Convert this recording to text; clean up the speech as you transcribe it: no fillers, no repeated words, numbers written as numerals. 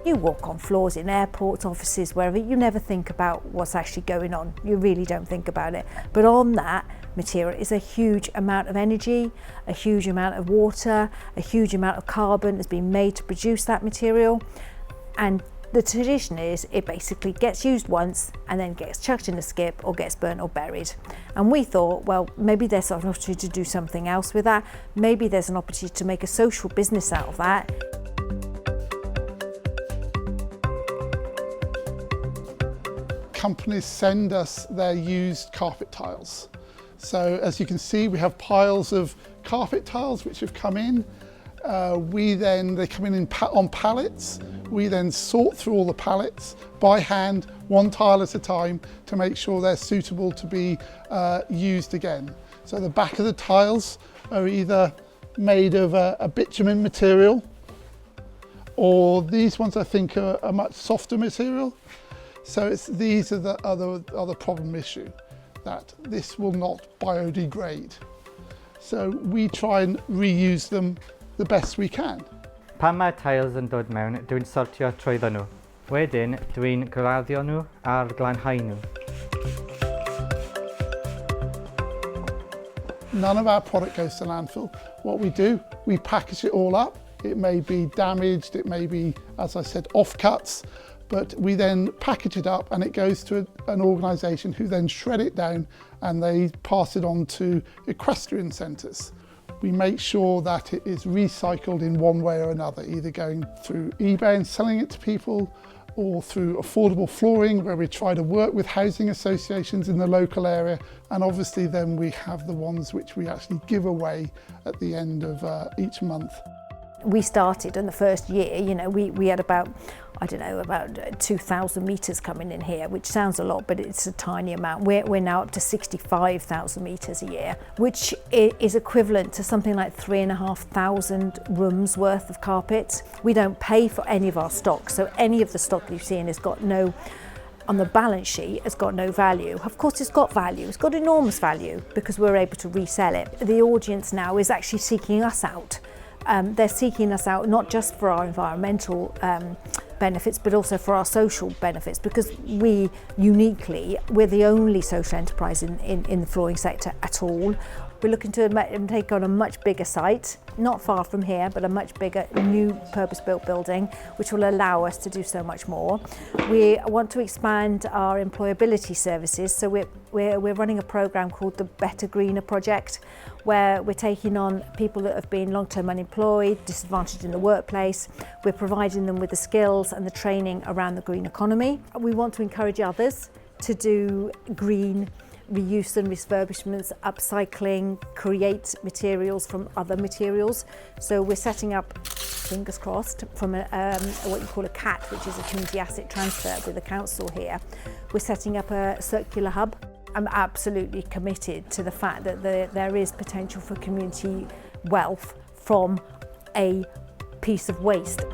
You walk on floors in airports, offices, wherever, you never think about what's actually going on. You really don't think about it. But on that material is a huge amount of energy, a huge amount of water, a huge amount of carbon has been made to produce that material. And the tradition is it basically gets used once and then gets chucked in a skip or gets burnt or buried. And we thought, well, maybe there's an opportunity to do something else with that. Maybe there's an opportunity to make a social business out of that. Companies send us their used carpet tiles. So as you can see, we have piles of carpet tiles which have come in. They come in on pallets. We then sort through all the pallets by hand, one tile at a time, to make sure they're suitable to be used again. So the back of the tiles are either made of a bitumen material, or these ones I think are a much softer material. So these are the other problem issue, that this will not biodegrade. So we try and reuse them the best we can. Pan mae'r tiles yn dod mewn, dwi'n sortio trwyddo nhw. Wedyn, dwi'n graddio nhw a'r glanhau nhw. None of our product goes to landfill. What we do, we package it all up. It may be damaged, it may be, as I said, offcuts, but we then package it up and it goes to an organisation who then shred it down and they pass it on to equestrian centres. We make sure that it is recycled in one way or another, either going through eBay and selling it to people, or through affordable flooring, where we try to work with housing associations in the local area. And obviously then we have the ones which we actually give away at the end of each month. We started in the first year, you know, we had about 2,000 metres coming in here, which sounds a lot, but it's a tiny amount. We're now up to 65,000 metres a year, which is equivalent to something like 3,500 rooms worth of carpet. We don't pay for any of our stock, so any of the stock you've seen has got no, on the balance sheet, has got no value. Of course it's got value, it's got enormous value because we're able to resell it. The audience now is actually seeking us out. They're seeking us out not just for our environmental benefits, but also for our social benefits, because we're the only social enterprise in the flooring sector at all. We're looking to take on a much bigger site, not far from here, but a much bigger new purpose-built building, which will allow us to do so much more. We want to expand our employability services, so we're running a programme called the Better Greener Project, where we're taking on people that have been long-term unemployed, disadvantaged in the workplace. We're providing them with the skills and the training around the green economy. We want to encourage others to do green reuse and refurbishments, upcycling, create materials from other materials. So we're setting up, fingers crossed, from what you call a CAT, which is a community asset transfer with the council here. We're setting up a circular hub. I'm absolutely committed to the fact that there is potential for community wealth from a piece of waste.